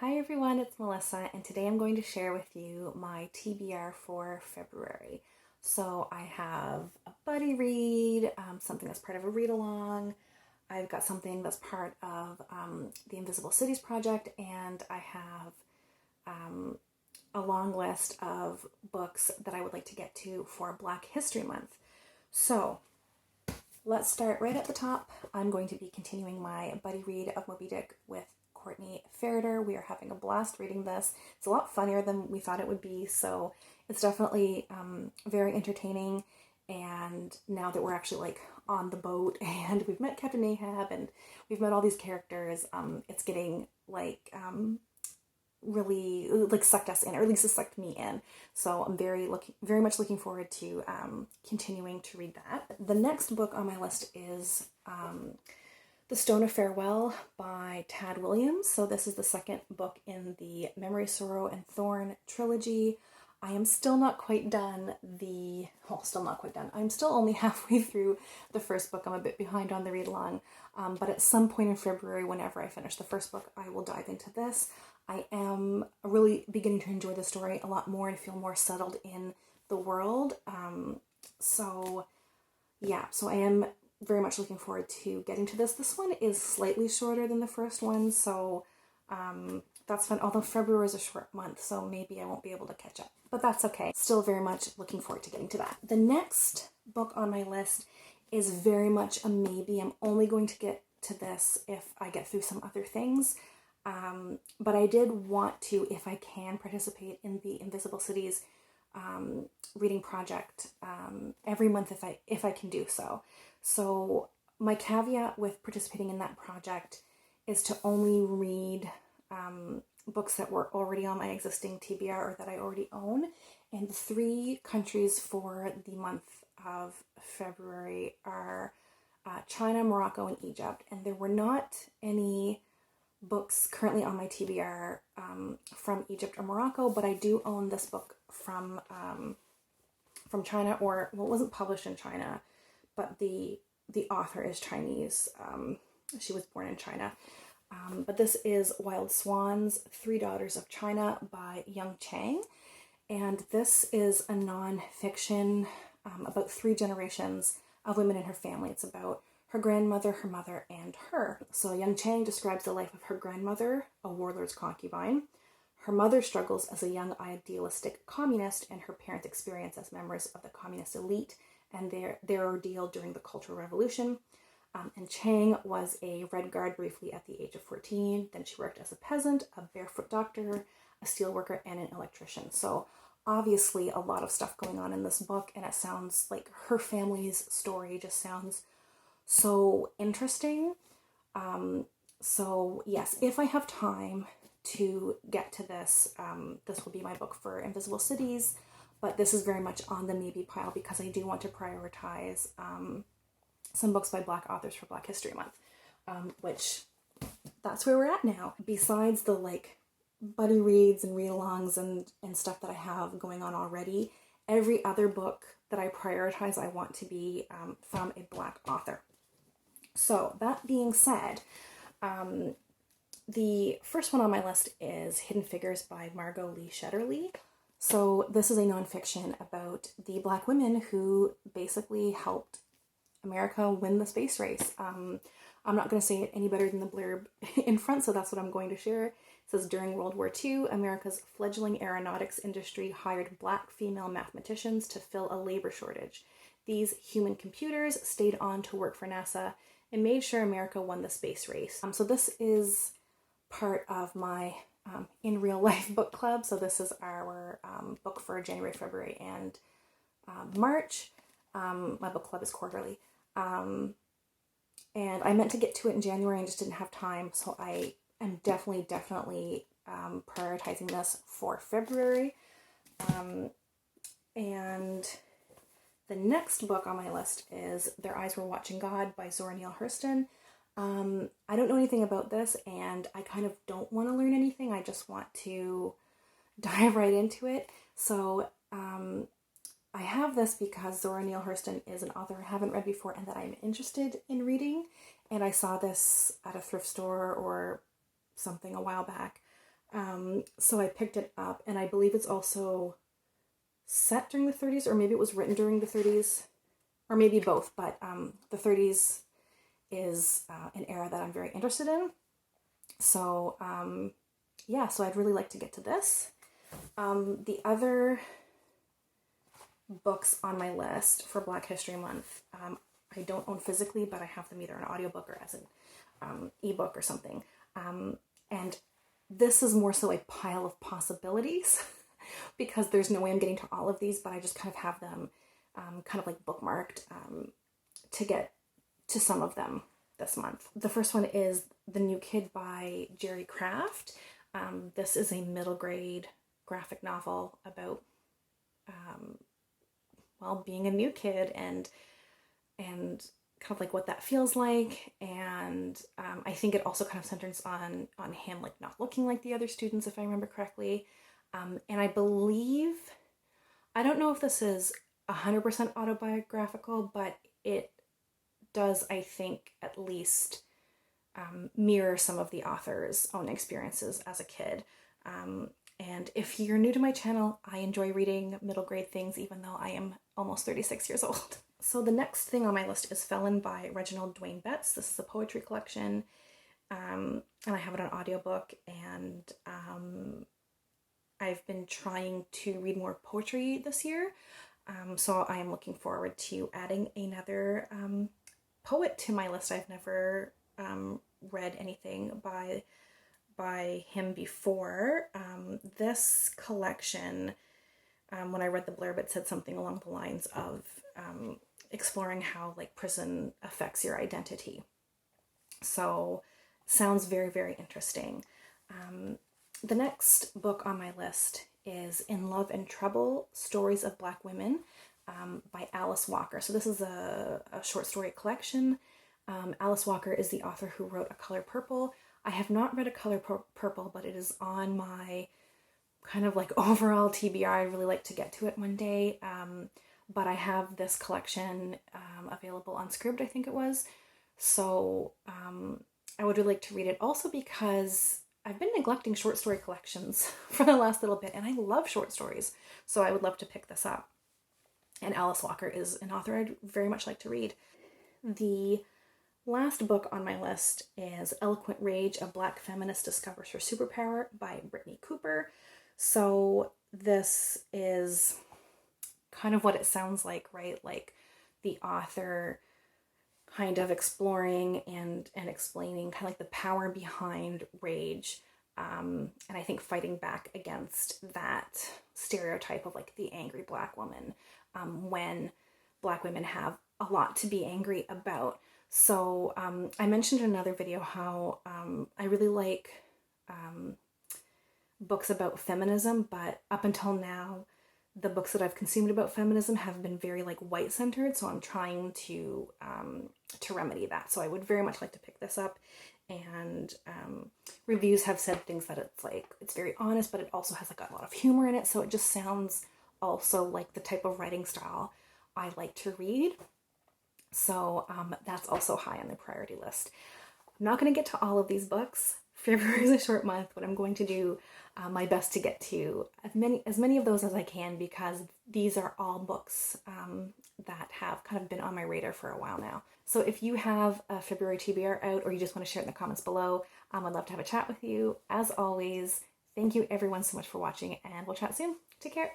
Hi everyone, it's Melissa, and today I'm going to share with you my TBR for February. So I have a buddy read, something that's part of a read along. I've got something that's part of the Invisible Cities project, and I have a long list of books that I would like to get to for Black History Month. So let's start right at the top. I'm going to be continuing my buddy read of Moby Dick with Courtney Ferreter. We are having a blast reading this. It's a lot funnier than we thought it would be, so it's definitely very entertaining. And now that we're actually like on the boat and we've met Captain Ahab and we've met all these characters, it's getting like really like sucked us in, or at least it sucked me in. So I'm very much looking forward to continuing to read that. The next book on my list is The Stone of Farewell by Tad Williams. So this is the second book in the Memory, Sorrow, and Thorn trilogy. I am still not quite done I'm still only halfway through the first book. I'm a bit behind on the read along, but at some point in February, whenever I finish the first book, I will dive into this. I am really beginning to enjoy the story a lot more and feel more settled in the world. So I am very much looking forward to getting to this. This one is slightly shorter than the first one, so that's fun. Although February is a short month, so maybe I won't be able to catch up. But that's okay. Still very much looking forward to getting to that. The next book on my list is very much a maybe. I'm only going to get to this if I get through some other things. But I did want to, if I can, participate in the Invisible Cities reading project every month if I can do so. So my caveat with participating in that project is to only read books that were already on my existing TBR or that I already own. And the three countries for the month of February are China, Morocco, and Egypt. And there were not any books currently on my TBR from Egypt or Morocco, but I do own this book from China, or well, it wasn't published in China, but the author is Chinese. She was born in China. But this is Wild Swans, Three Daughters of China by Chang. And this is a non-fiction about three generations of women in her family. It's about her grandmother, her mother, and her. So Chang describes the life of her grandmother, a warlord's concubine, her mother's struggles as a young idealistic communist, and her parents' experience as members of the communist elite and their ordeal during the Cultural Revolution. And Chang was a Red Guard briefly at the age of 14. Then she worked as a peasant, a barefoot doctor, a steel worker, and an electrician. So obviously a lot of stuff going on in this book, and it sounds like her family's story just sounds so interesting. So yes, if I have time to get to this, this will be my book for Invisible Cities, but this is very much on the maybe pile because I do want to prioritize some books by Black authors for Black History Month, which that's where we're at now. Besides the like buddy reads and read-alongs and stuff that I have going on already, every other book that I prioritize I want to be from a Black author. So that being said, the first one on my list is Hidden Figures by Margot Lee Shetterley. So this is a nonfiction about the Black women who basically helped America win the space race. I'm not going to say it any better than the blurb in front, so that's what I'm going to share. It says, during World War II, America's fledgling aeronautics industry hired Black female mathematicians to fill a labor shortage. These human computers stayed on to work for NASA and made sure America won the space race. So this is part of my in real life book club. So this is our book for January, February, and March. My book club is quarterly. And I meant to get to it in January and just didn't have time. So I am definitely prioritizing this for February. And the next book on my list is Their Eyes Were Watching God by Zora Neale Hurston. I don't know anything about this, and I kind of don't want to learn anything. I just want to dive right into it. So I have this because Zora Neale Hurston is an author I haven't read before and that I'm interested in reading. And I saw this at a thrift store or something a while back. So I picked it up, and I believe it's also set during the 30s, or maybe it was written during the 30s, or maybe both, but the 30s is an era that I'm very interested in. So yeah, so I'd really like to get to this. The other books on my list for Black History Month, I don't own physically, but I have them either in an audiobook or as an ebook or something. And this is more so a pile of possibilities because there's no way I'm getting to all of these, but I just kind of have them kind of like bookmarked to get to some of them this month. The first one is The New Kid by Jerry Craft. This is a middle grade graphic novel about well, being a new kid and kind of like what that feels like. And I think it also kind of centers on him like not looking like the other students, if I remember correctly. And I believe, I don't know if this is 100% autobiographical, but it does, I think, at least mirror some of the author's own experiences as a kid. And if you're new to my channel, I enjoy reading middle grade things, even though I am almost 36 years old. So the next thing on my list is Felon by Reginald Dwayne Betts. This is a poetry collection, and I have it on audiobook, and I've been trying to read more poetry this year, so I am looking forward to adding another poet to my list. I've never read anything by him before. This collection, when I read the blurb, it said something along the lines of exploring how like prison affects your identity. So sounds very, very interesting. The next book on my list is In Love and Trouble, Stories of Black Women by Alice Walker. So this is a short story collection. Alice Walker is the author who wrote A Color Purple. I have not read A Color Purple, but it is on my kind of like overall TBR. I'd really like to get to it one day. But I have this collection available on Scribd, I think it was. So I would really like to read it also because I've been neglecting short story collections for the last little bit, and I love short stories. So I would love to pick this up. And Alice Walker is an author I'd very much like to read. The last book on my list is Eloquent Rage, A Black Feminist Discovers Her Superpower by Brittney Cooper. So this is kind of what it sounds like, right? Like the author kind of exploring and explaining kind of like the power behind rage. And I think fighting back against that stereotype of like the angry Black woman when Black women have a lot to be angry about. So I mentioned in another video how I really like books about feminism, but up until now, the books that I've consumed about feminism have been very like white centered. So I'm trying to remedy that. So I would very much like to pick this up. And reviews have said things that it's like, it's very honest, but it also has like a lot of humor in it. So it just sounds also like the type of writing style I like to read. So that's also high on the priority list. I'm not going to get to all of these books. February is a short month, but I'm going to do my best to get to as many of those as I can, because these are all books that have kind of been on my radar for a while now. So if you have a February TBR out, or you just want to share it in the comments below, I'd love to have a chat with you. As always, thank you everyone so much for watching, and we'll chat soon. Take care.